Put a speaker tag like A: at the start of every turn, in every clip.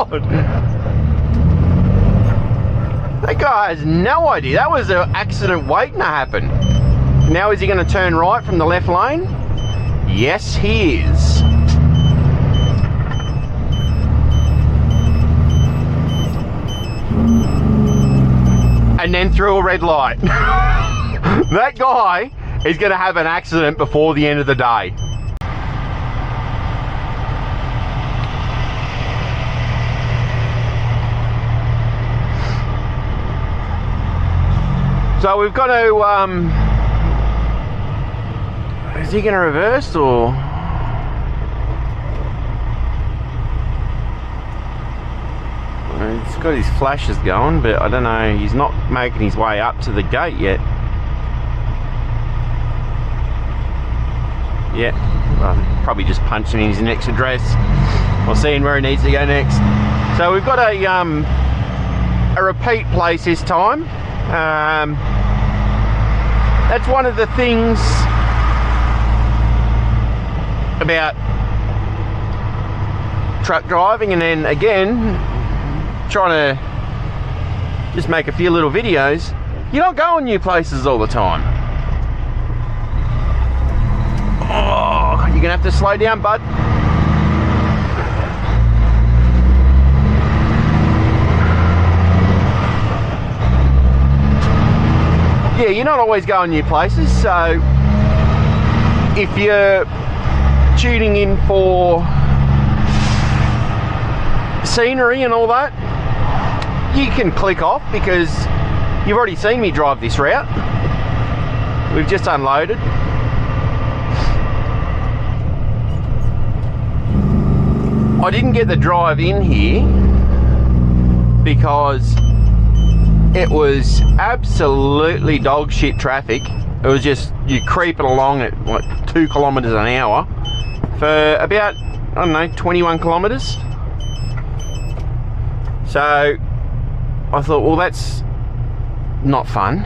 A: God. That guy has no idea. That was an accident waiting to happen. Now is he going to turn right from the left lane? Yes, he is. And then through a red light. That guy is going to have an accident before the end of the day. So we've got to, is he going to reverse or? He's got his flashes going, but I don't know, he's not making his way up to the gate yet. Yeah, well, probably just punching in his next address or seeing where he needs to go next. So we've got a repeat place this time. That's one of the things about truck driving, and then again trying to just make a few little videos. You don't go in new places all the time. Oh, you're gonna have to slow down, bud. Yeah, you're not always going new places, so if you're tuning in for scenery and all that, you can click off because you've already seen me drive this route. We've just unloaded. I didn't get the drive in here because it was absolutely dog shit traffic. It was just you creeping along at like 2 kilometers an hour for about, I don't know, 21 kilometers. So I thought, well, that's not fun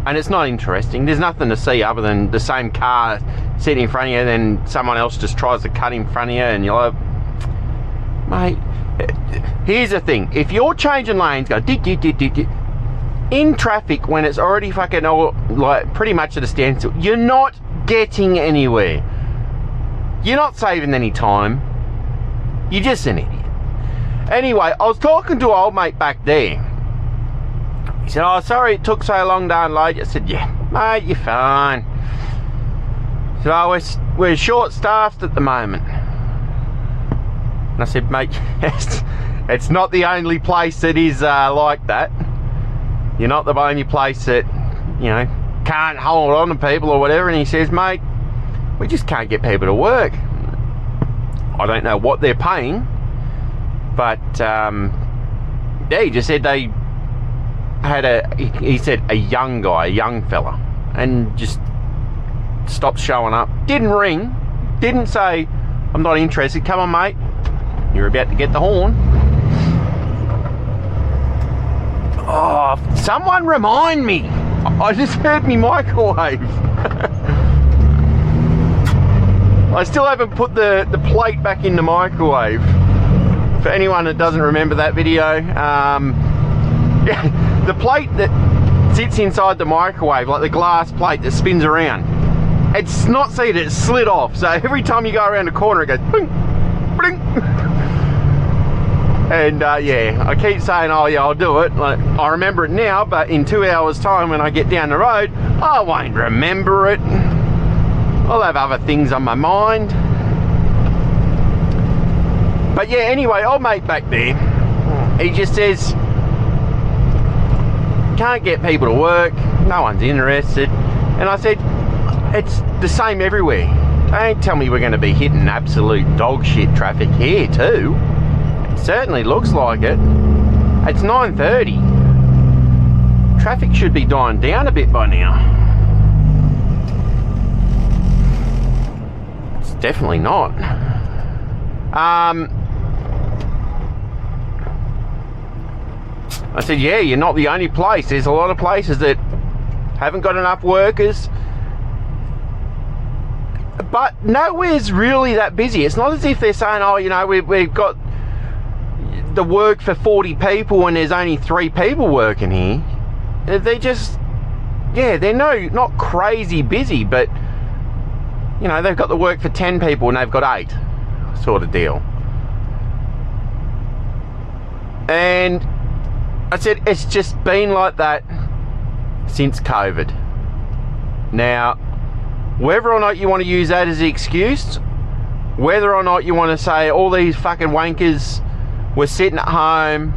A: and it's not interesting. There's nothing to see other than the same car sitting in front of you, and then someone else just tries to cut in front of you, and you're like, mate, here's the thing, if you're changing lanes, go in traffic when it's already fucking all, like pretty much at a standstill, you're not getting anywhere. You're not saving any time. You're just an idiot. Anyway, I was talking to an old mate back there. He said, oh, sorry it took so long to unload. I said, yeah, mate, you're fine. So we're short-staffed at the moment. And I said, mate, it's not the only place that is like that. You're not the only place that, you know, can't hold on to people or whatever. And he says, mate, we just can't get people to work. I don't know what they're paying, but yeah, he just said they had he said a young guy, a young fella, and just stopped showing up. Didn't ring, didn't say, I'm not interested, come on mate, you're about to get the horn. Oh, someone remind me, I just heard me microwave. I still haven't put the plate back in the microwave. For anyone that doesn't remember that video, yeah, the plate that sits inside the microwave, like the glass plate that spins around, it's not seated, it's slid off. So every time you go around the corner, it goes bling, bling. And yeah, I keep saying, oh yeah, I'll do it. Like, I remember it now, but in 2 hours time when I get down the road, I won't remember it. I'll have other things on my mind. But yeah, anyway, old mate back there, he just says, can't get people to work, no one's interested. And I said, it's the same everywhere. Don't tell me we're going to be hitting absolute dog shit traffic here too. It certainly looks like it. It's 9:30. Traffic should be dying down a bit by now. It's definitely not. I said, yeah, you're not the only place. There's a lot of places that haven't got enough workers. But nowhere's really that busy. It's not as if they're saying, oh, you know, we've got the work for 40 people when there's only 3 people working here. They just, yeah, they're not crazy busy, but, you know, they've got the work for 10 people and they've got 8, sort of deal. And I said, it's just been like that since COVID. Now, whether or not you want to use that as the excuse, whether or not you want to say all these fucking wankers were sitting at home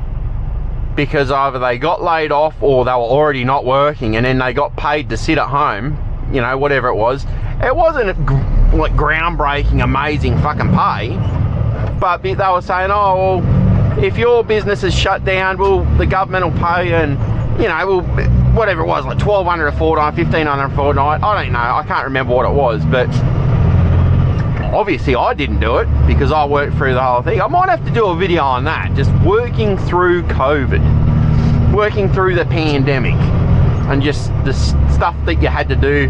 A: because either they got laid off or they were already not working and then they got paid to sit at home, you know, whatever it wasn't like groundbreaking, amazing fucking pay, but they were saying, oh, well, if your business is shut down, well, the government will pay, and, you know, well, whatever it was, like $1,200 a fortnight, $1,500 a fortnight, I don't know, I can't remember what it was, but obviously I didn't do it because I worked through the whole thing. I might have to do a video on that, just working through COVID, working through the pandemic, and just the stuff that you had to do.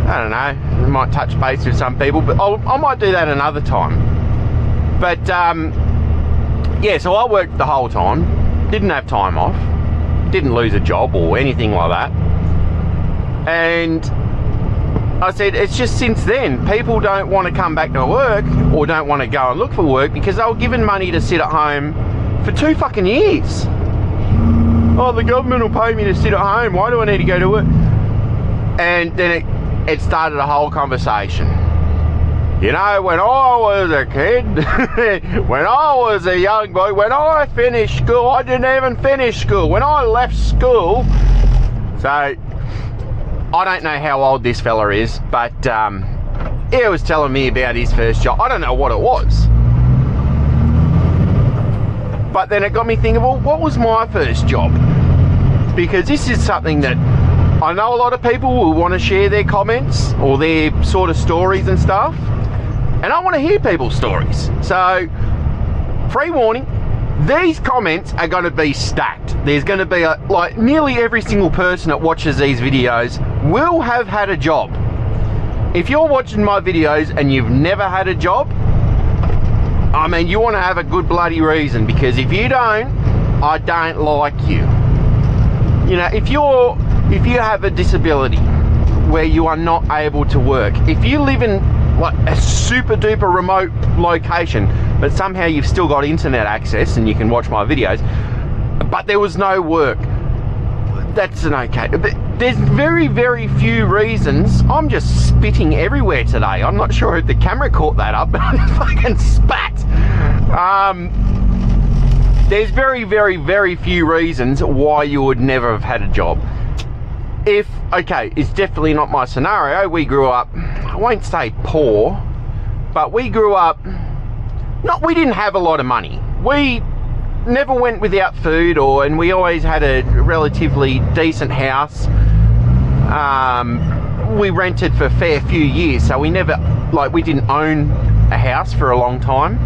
A: I don't know, it might touch base with some people, but I might do that another time. But yeah, so I worked the whole time, didn't have time off, didn't lose a job or anything like that. And I said, it's just since then, people don't want to come back to work or don't want to go and look for work because they were given money to sit at home for 2 fucking years. Oh, the government will pay me to sit at home. Why do I need to go to work? And then it started a whole conversation. You know, when I was a kid, when I was a young boy, when I finished school, I didn't even finish school. When I left school, so I don't know how old this fella is, but he was telling me about his first job. I don't know what it was. But then it got me thinking, well, what was my first job? Because this is something that I know a lot of people will want to share their comments or their sort of stories and stuff. And I want to hear people's stories. So, pre-warning, these comments are going to be stacked. There's going to be like nearly every single person that watches these videos will have had a job. If you're watching my videos and you've never had a job, I mean, you want to have a good bloody reason, because if you don't, I don't like you. You know, if you have a disability where you are not able to work, if you live in like a super duper remote location, but somehow you've still got internet access and you can watch my videos, but there was no work, that's an okay. But there's very, very few reasons. I'm just spitting everywhere today. I'm not sure if the camera caught that up, but I fucking spat. There's very, very, very few reasons why you would never have had a job. Okay, it's definitely not my scenario. We grew up, I won't say poor, but we grew up, we didn't have a lot of money. We never went without food, and we always had a relatively decent house. We rented for a fair few years, so we never, we didn't own a house for a long time.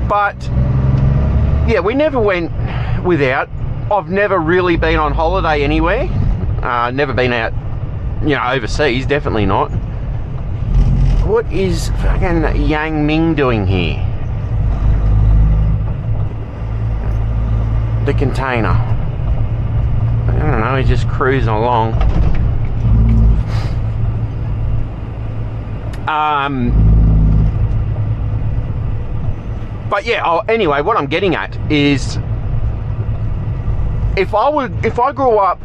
A: But yeah, we never went without. I've never really been on holiday anywhere. Never been out, you know, overseas, definitely not. What is fucking Yang Ming doing here? The container. I don't know, he's just cruising along. But yeah, anyway, what I'm getting at is, if I grew up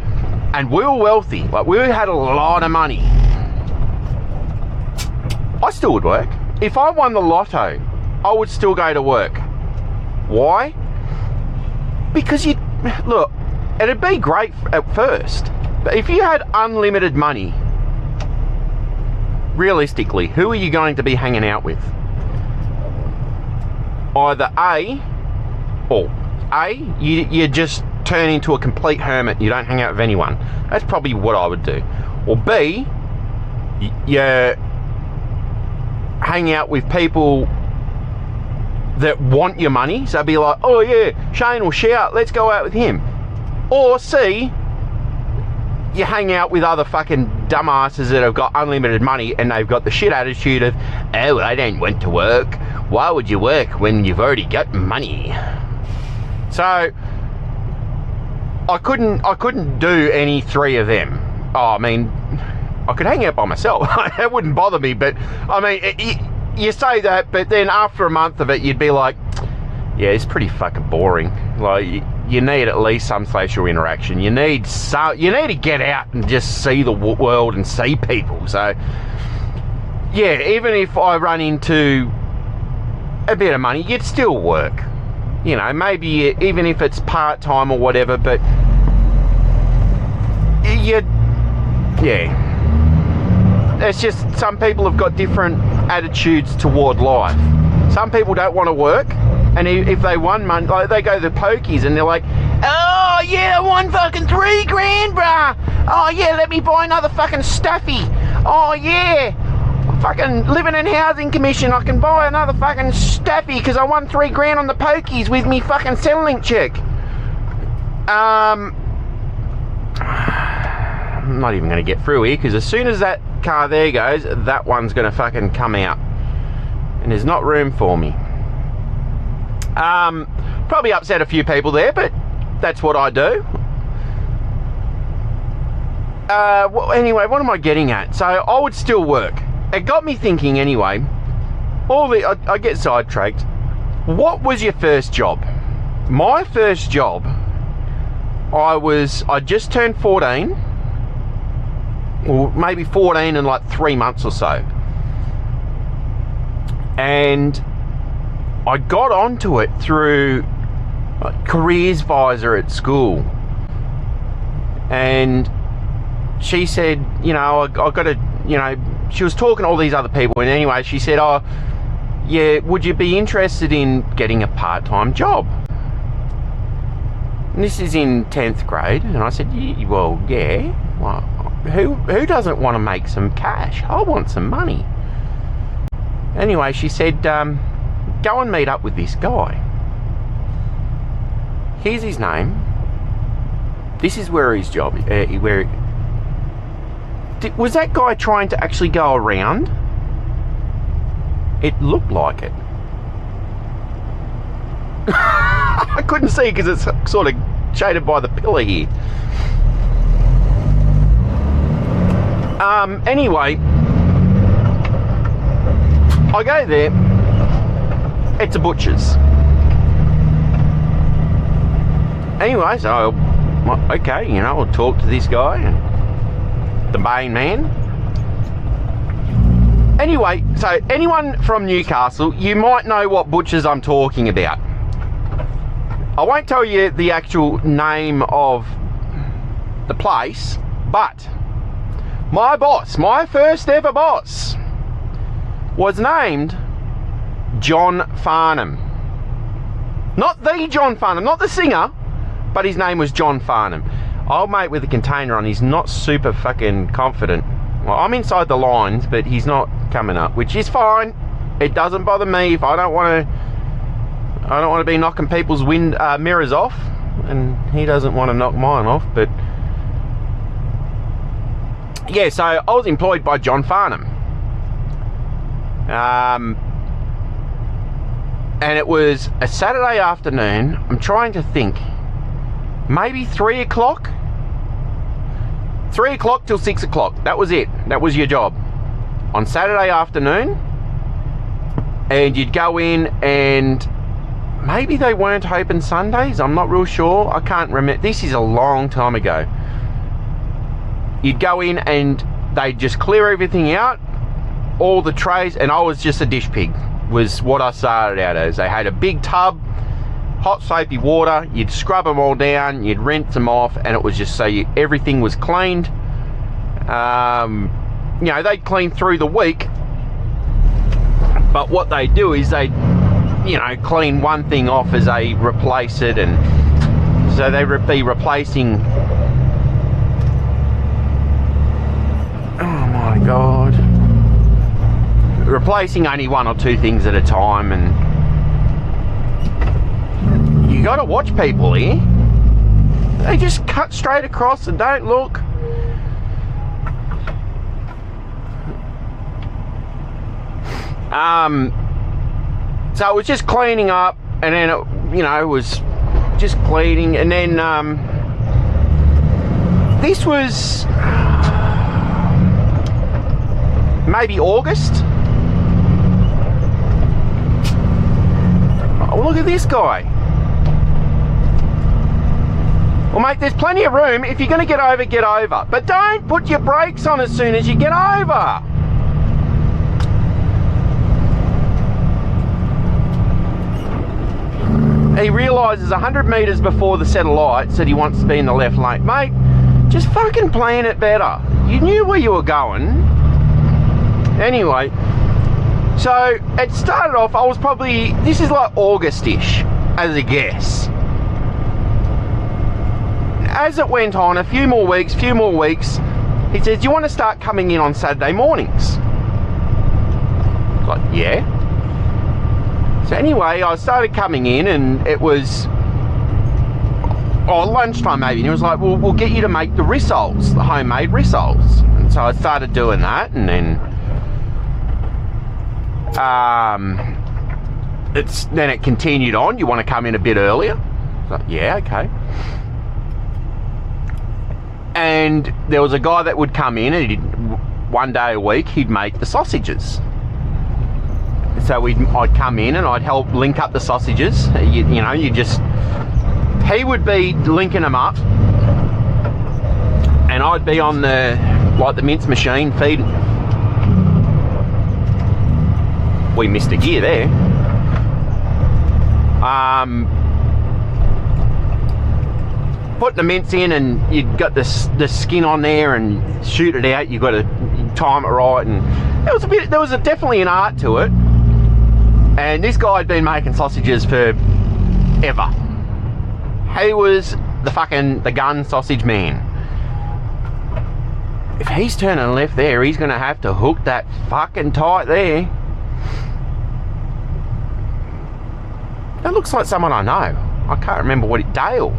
A: and we were wealthy, like we had a lot of money, I still would work. If I won the lotto, I would still go to work. Why? Because look, it'd be great at first, but if you had unlimited money, realistically, who are you going to be hanging out with? Either you just turn into a complete hermit, you don't hang out with anyone. That's probably what I would do. Or B, you hang out with people that want your money, so be like, oh yeah, Shane will shout, let's go out with him. Or C, you hang out with other fucking dumbasses that have got unlimited money and they've got the shit attitude of, oh, I don't want to work. Why would you work when you've already got money? So I couldn't do any three of them. Oh, I mean, I could hang out by myself. That wouldn't bother me, but I mean, you say that, but then after a month of it, you'd be like, yeah, it's pretty fucking boring. Like, you need at least some social interaction. You need to get out and just see the world and see people. So, yeah, even if I run into a bit of money, you'd still work. You know, maybe even if it's part-time or whatever, but yeah. It's just some people have got different attitudes toward life. Some people don't want to work, and if they won money, like they go to the pokies and they're like, oh yeah, I won fucking $3 grand, bruh. Oh yeah, let me buy another fucking stuffy. Oh yeah, fucking living and housing commission, I can buy another fucking stuffy because I won $3 grand on the pokies with me fucking Centrelink check. I'm not even going to get through here because as soon as that car there goes, that one's going to fucking come out and there's not room for me. Probably upset a few people there, but that's what I do. Well, anyway, what am I getting at? So I would still work. It got me thinking anyway. I get sidetracked. What was your first job? My first job, I just turned 14, or maybe 14 in like 3 months or so. And I got onto it through Careers Visor at school. And she said, you know, I got to, you know, she was talking to all these other people, and anyway, she said, oh, yeah, would you be interested in getting a part-time job? And this is in 10th grade, and I said, well, yeah. Well, who doesn't want to make some cash? I want some money. Anyway, she said, go and meet up with this guy. Here's his name. This is where his job, was that guy trying to actually go around? It looked like it. I couldn't see because it's sort of shaded by the pillar here. Anyway, I go there. It's a butcher's. Anyway, so, okay, you know, I'll talk to this guy, and the main man. Anyway, so anyone from Newcastle, you might know what butchers I'm talking about. I won't tell you the actual name of the place, but my boss, my first ever boss, was named John Farnham. Not the John Farnham, not the singer, but his name was John Farnham. Old mate with a container on, he's not super fucking confident. Well, I'm inside the lines, but he's not coming up, which is fine. It doesn't bother me if I don't want to be knocking people's mirrors off, and he doesn't want to knock mine off. But yeah, so I was employed by John Farnham. And it was a Saturday afternoon. I'm trying to think. Maybe 3 o'clock? 3 o'clock till 6 o'clock. That was it. That was your job. On Saturday afternoon. And you'd go in, and maybe they weren't open Sundays. I'm not real sure. I can't remember. This is a long time ago. You'd go in and they'd just clear everything out. All the trays, and I was just a dish pig, was what I started out as. They had a big tub, hot soapy water, you'd scrub them all down, you'd rinse them off, and it was just so everything was cleaned. You know, they'd clean through the week, but what they do is they, you know, clean one thing off as they replace it, and so they would be replacing, oh my god, replacing only one or two things at a time. And you got to watch people here. They just cut straight across and don't look. So it was just cleaning up, and then it was just cleaning, and then this was maybe August. Oh, look at this guy. Well, mate, there's plenty of room. If you're going to get over, get over. But don't put your brakes on as soon as you get over. He realises 100 metres before the set of lights that he wants to be in the left lane. Mate, just fucking plan it better. You knew where you were going. Anyway, so it started off, I was probably, this is like August-ish, as a guess. As it went on, a few more weeks, he says, do you want to start coming in on Saturday mornings? I was like, yeah. So anyway, I started coming in, and it was lunchtime maybe, and he was like, well, we'll get you to make the rissoles, the homemade rissoles. And so I started doing that, and then it continued on. You want to come in a bit earlier? I was like, yeah, okay. And there was a guy that would come in, and one day a week he'd make the sausages. So I'd come in and I'd help link up the sausages. He would be linking them up, and I'd be on the mince machine feeding. We missed a gear there. Putting the mince in, and you've got the skin on there, and shoot it out. You've got to time it right, and there was definitely an art to it. And this guy had been making sausages for ever. He was the gun sausage man. If he's turning left there, he's going to have to hook that fucking tight there. That looks like someone I know. I can't remember Dale.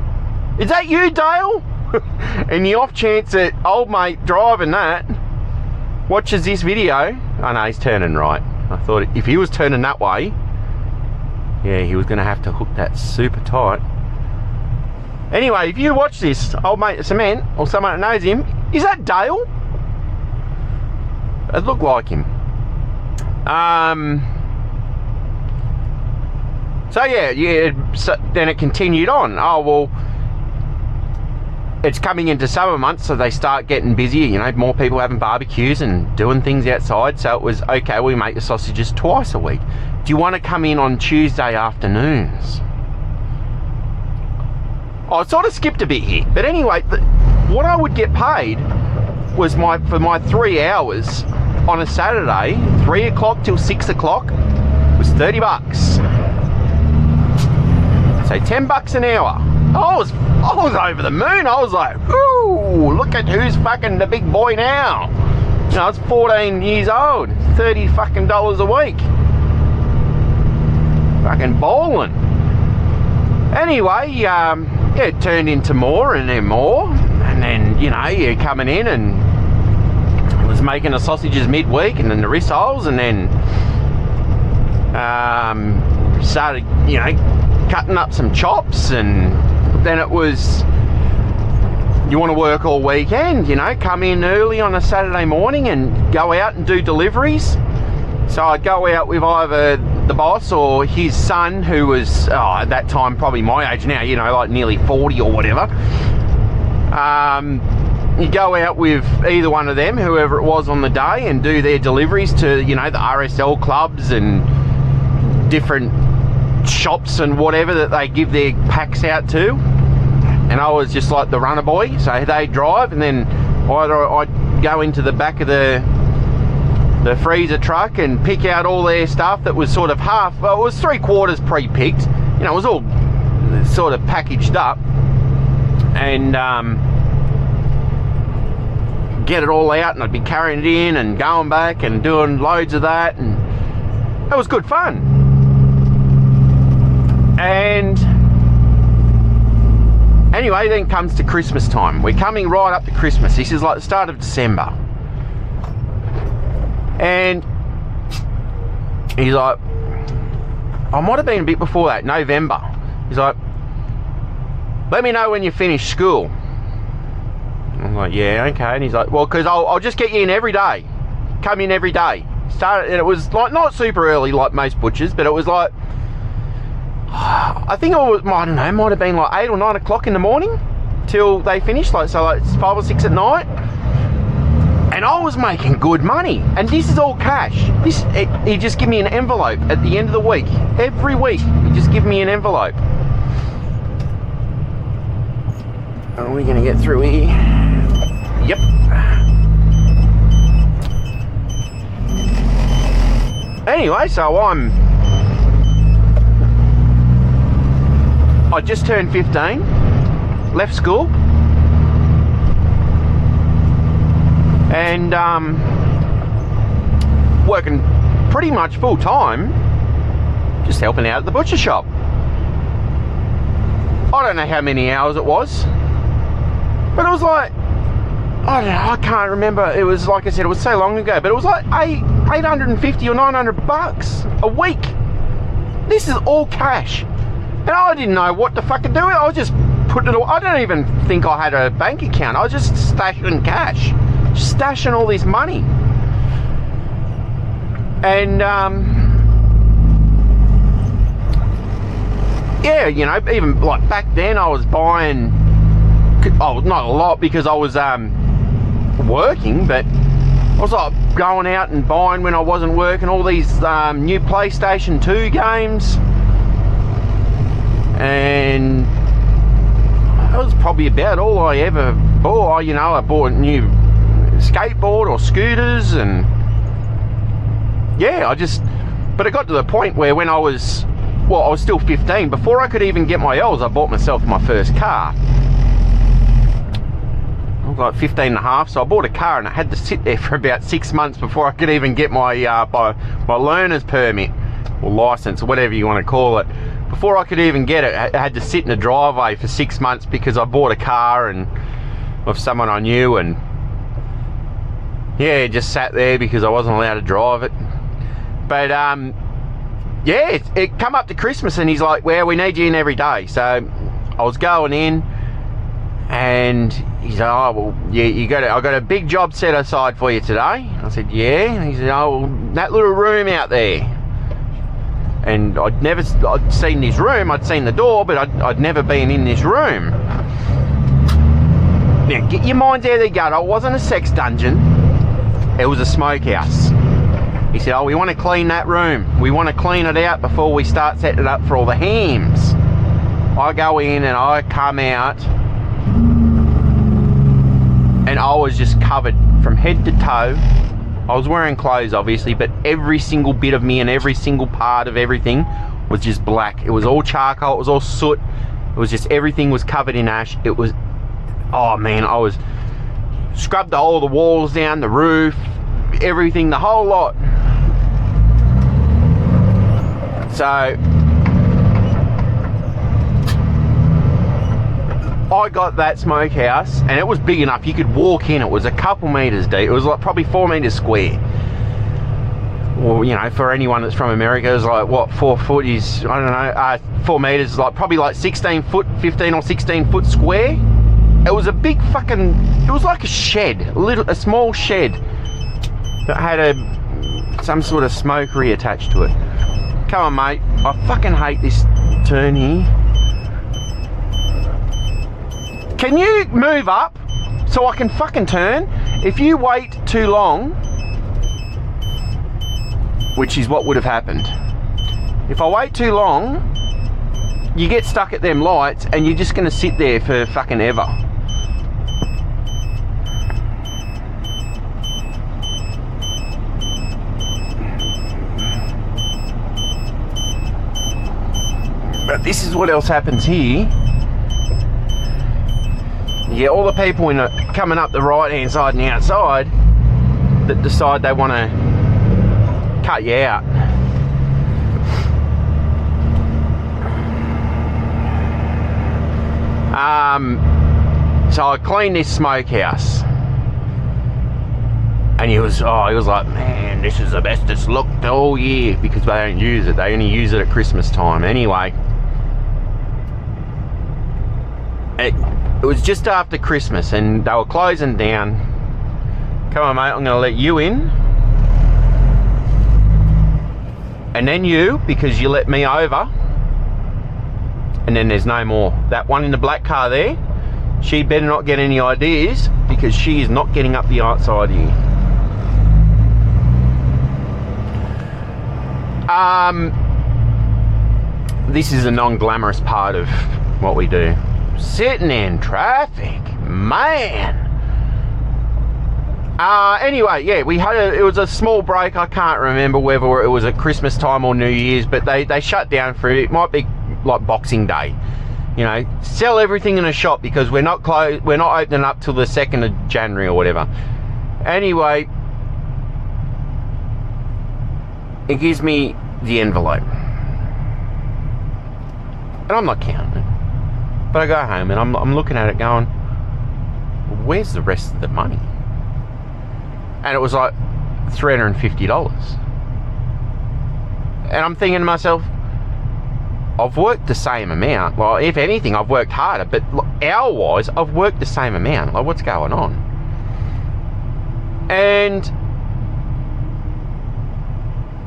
A: Is that you, Dale? In the off chance that old mate driving that watches this video. Oh no, he's turning right. I thought if he was turning that way, yeah, he was going to have to hook that super tight. Anyway, if you watch this, old mate Cement, or someone that knows him, is that Dale? It looked like him. So then it continued on. Oh, well, it's coming into summer months, so they start getting busier, more people having barbecues and doing things outside. So it was, okay, we make the sausages twice a week. Do you want to come in on Tuesday afternoons? I sort of skipped a bit here, but anyway, what I would get paid was for my 3 hours on a Saturday, 3 o'clock till 6 o'clock, was $30. So $10 an hour. I was over the moon. I was like, ooh, look at who's fucking the big boy now. I was 14 years old, $30 fucking a week. Fucking ballin'. Anyway, it turned into more and then more. And then, you're coming in, and I was making the sausages midweek, and then the rissoles, and then started, cutting up some chops, and then it was, you want to work all weekend, come in early on a Saturday morning and go out and do deliveries. So I'd go out with either the boss or his son, who was at that time probably my age now, like nearly 40 or whatever. You go out with either one of them, whoever it was on the day, and do their deliveries to, the RSL clubs and different shops and whatever that they give their packs out to. And I was just like the runner boy, so they'd drive, and then either I'd go into the back of the freezer truck and pick out all their stuff that was sort of it was 3/4 pre-picked, it was all sort of packaged up, and get it all out, and I'd be carrying it in and going back and doing loads of that, and it was good fun. And anyway, then comes to Christmas time. We're coming right up to Christmas. This is like the start of December. And he's like, I might have been a bit before that, November. He's like, let me know when you finish school. I'm like, yeah, okay. And he's like, well, because I'll just get you in every day. Come in every day. And it was like not super early like most butchers, but it was like, I think it was, I don't know, it might have been like 8 or 9 o'clock in the morning till they finished, like, so like 5 or 6 at night. And I was making good money, and this is all cash. He just give me an envelope at the end of the week. Every week, he just give me an envelope. Are we gonna get through here? Yep. Anyway, so I just turned 15, left school, and working pretty much full time, just helping out at the butcher shop. I don't know how many hours it was, but it was like, I don't know, I can't remember. It was, like I said, it was so long ago, but it was like 850 or 900 bucks a week. This is all cash. And I didn't know what the fuck to do with it. I was just putting it away. I don't even think I had a bank account. I was just stashing cash. Just stashing all this money. And, yeah, you know, even like back then I was buying, oh, not a lot because I was working, but I was like going out and buying when I wasn't working all these new PlayStation 2 games. And that was probably about all I ever bought. You know, I bought a new skateboard or scooters, and yeah, but it got to the point where when I was still 15, before I could even get my L's, I bought myself my first car. I was like 15 and a half, so I bought a car, and I had to sit there for about 6 months before I could even get my learner's permit or license or whatever you want to call it. Before I could even get it, I had to sit in the driveway for 6 months because I bought a car and of someone I knew, and yeah, just sat there because I wasn't allowed to drive it. But yeah, it come up to Christmas, and he's like, well, we need you in every day. So I was going in, and he's like, oh, well, yeah, I got a big job set aside for you today. I said, yeah. And he said, oh, well, that little room out there. And I'd seen this room. I'd seen the door, but I'd never been in this room. Now, get your minds out of the gutter. It wasn't a sex dungeon. It was a smokehouse. He said, oh, we want to clean that room. We want to clean it out before we start setting it up for all the hams. I go in and I come out, and I was just covered from head to toe. I was wearing clothes, obviously, but every single bit of me and every single part of everything was just black. It was all charcoal. It was all soot. It was just, everything was covered in ash. It was, oh man, I was scrubbed all the walls down, the roof, everything, the whole lot. So I got that smokehouse, and it was big enough. You could walk in. It was a couple meters deep. It was like probably 4 meters square. Well, you know, for anyone that's from America, it was like, what, 4 foot is, I don't know, 4 meters is like probably like 16 foot, 15 or 16 foot square. It was a big fucking, it was like a shed, a small shed that had some sort of smokery attached to it. Come on, mate. I fucking hate this turn here. Can you move up so I can fucking turn? If you wait too long, which is what would have happened, if I wait too long, you get stuck at them lights and you're just gonna sit there for fucking ever. But this is what else happens here. You get all the people coming up the right hand side and the outside that decide they want to cut you out. So I cleaned this smokehouse, And he was like, man, this is the best it's looked all year, because they don't use it. They only use it at Christmas time. Anyway, it was just after Christmas and they were closing down. Come on, mate, I'm going to let you in. And then you, because you let me over. And then there's no more. That one in the black car there, she better not get any ideas, because she is not getting up the outside here. This is a non-glamorous part of what we do. Sitting in traffic, man. Anyway, yeah, it was a small break. I can't remember whether it was at Christmas time or New Year's, but they shut down for it. It might be like Boxing Day. You know, sell everything in a shop, because we're not opening up till the 2nd of January or whatever. Anyway, it gives me the envelope. And I'm not counting it. But I go home and I'm looking at it going, where's the rest of the money? And it was like $350. And I'm thinking to myself, I've worked the same amount. Well, if anything, I've worked harder, but hour-wise, I've worked the same amount. Like, what's going on? And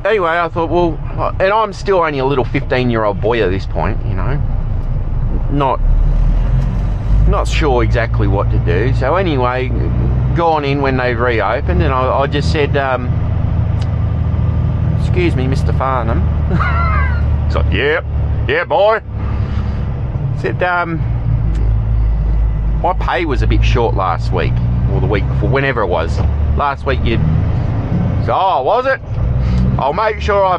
A: anyway, I thought, well, and I'm still only a little 15-year-old boy at this point, you know, not sure exactly what to do. So anyway, gone in when they reopened, and I just said, excuse me, Mr. Farnham. He's like, yeah, boy. I said, my pay was a bit short last week, or the week before, whenever it was. Last week you said, oh, was it? I'll make sure I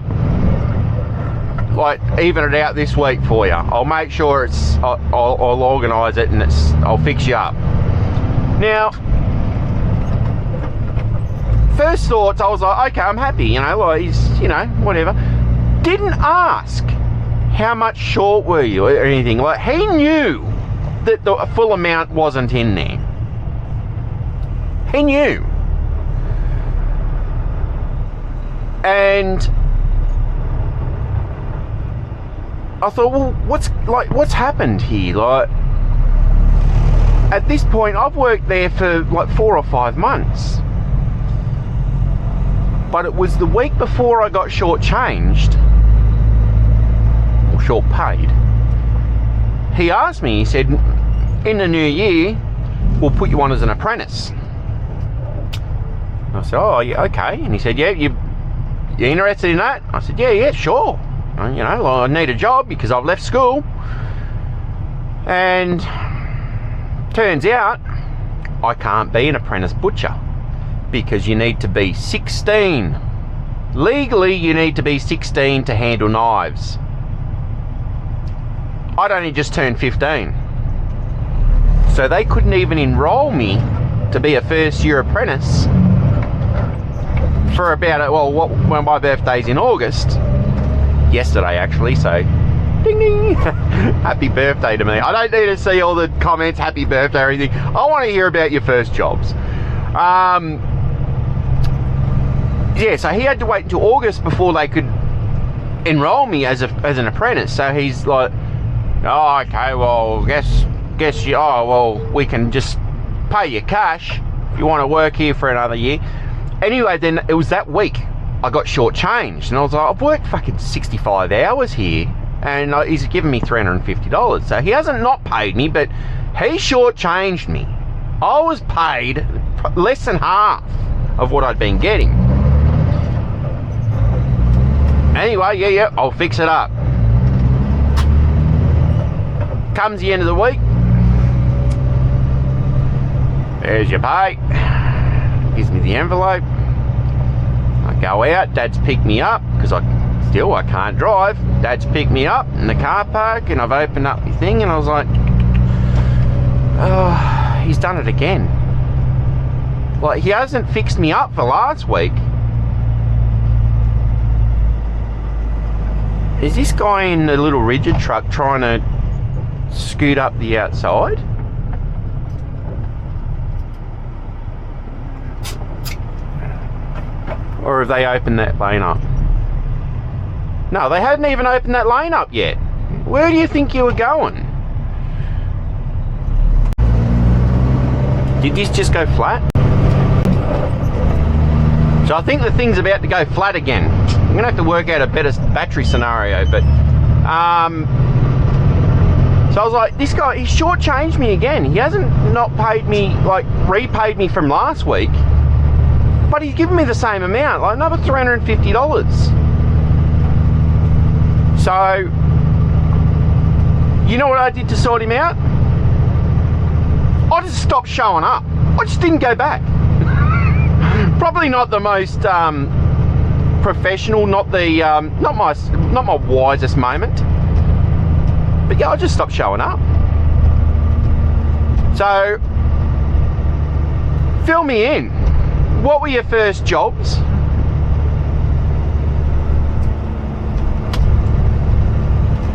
A: even it out this week for you. I'll make sure I'll organise it, and I'll fix you up. Now, first thoughts, I was like, okay, I'm happy, you know, like, he's, you know, whatever. Didn't ask how much short were you or anything. Like, he knew that the full amount wasn't in there. He knew. And I thought, well, what's happened here? Like, at this point, I've worked there for like 4 or 5 months. But it was the week before I got shortchanged, or short paid. He asked me, he said, in the new year, we'll put you on as an apprentice. I said, oh, yeah, okay. And he said, yeah, you interested in that? I said, yeah, sure. You know, I need a job because I've left school. And turns out I can't be an apprentice butcher because you need to be 16. Legally, you need to be 16 to handle knives. I'd only just turned 15. So they couldn't even enroll me to be a first year apprentice for about, when my birthday's in August. Yesterday, actually, so ding ding. Happy birthday to me. I don't need to see all the comments, happy birthday or anything. I want to hear about your first jobs. Yeah, so he had to wait until August before they could enroll me as an apprentice. So he's like, oh, okay, well, guess you, oh, well, we can just pay you cash if you want to work here for another year. Anyway, then it was that week I got shortchanged, and I was like, I've worked fucking 65 hours here, and he's given me $350. So he hasn't not paid me, but he shortchanged me. I was paid less than half of what I'd been getting. Anyway, yeah, I'll fix it up. Comes the end of the week. There's your pay. Gives me the envelope. I go out, Dad's picked me up, because I can't drive. Dad's picked me up in the car park, and I've opened up my thing, and I was like, oh, he's done it again. Like, he hasn't fixed me up for last week. Is this guy in the little rigid truck trying to scoot up the outside? Or have they opened that lane up? No, they hadn't even opened that lane up yet. Where do you think you were going? Did this just go flat? So I think the thing's about to go flat again. I'm gonna have to work out a better battery scenario, but so I was like, this guy, he shortchanged me again. He hasn't not paid me, like repaid me from last week, but he's given me the same amount, like another $350. So, you know what I did to sort him out? I just stopped showing up. I just didn't go back. Probably not the most professional, not my wisest moment. But yeah, I just stopped showing up. So, fill me in. What were your first jobs?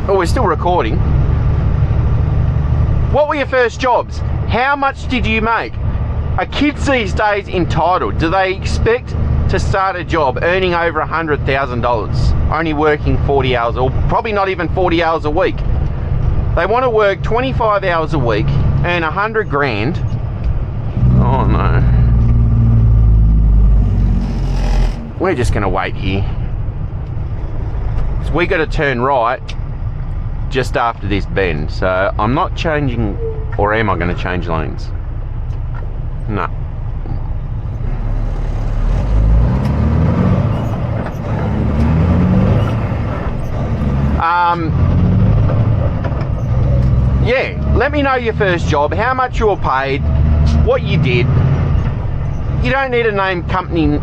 A: Oh, we're still recording. What were your first jobs? How much did you make? Are kids these days entitled? Do they expect to start a job earning over $100,000, only working 40 hours, or probably not even 40 hours a week? They want to work 25 hours a week, earn 100 grand. Oh no. We're just going to wait here. So we got to turn right just after this bend. So I'm not changing, or am I going to change lanes? No. Yeah, let me know your first job, how much you were paid, what you did. You don't need to name company.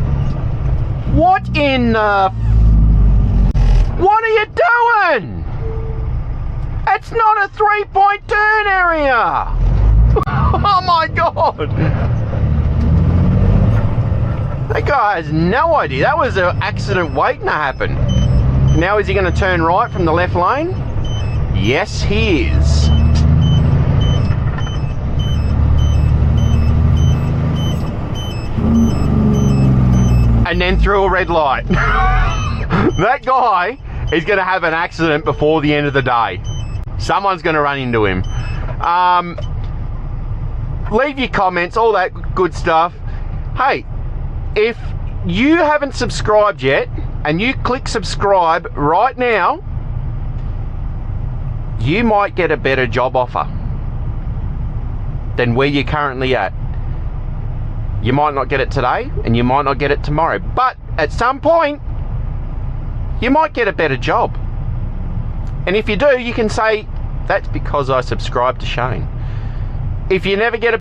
A: What in the... What are you doing? It's not a 3-point turn area. Oh my God. That guy has no idea. That was an accident waiting to happen. Now is he going to turn right from the left lane? Yes, he is. And then through a red light. That guy is going to have an accident before the end of the day. Someone's going to run into him. Leave your comments, all that good stuff. Hey, if you haven't subscribed yet, and you click subscribe right now, you might get a better job offer than where you're currently at. You might not get it today, and you might not get it tomorrow, but at some point, you might get a better job. And if you do, you can say, that's because I subscribed to Shane. If you never get a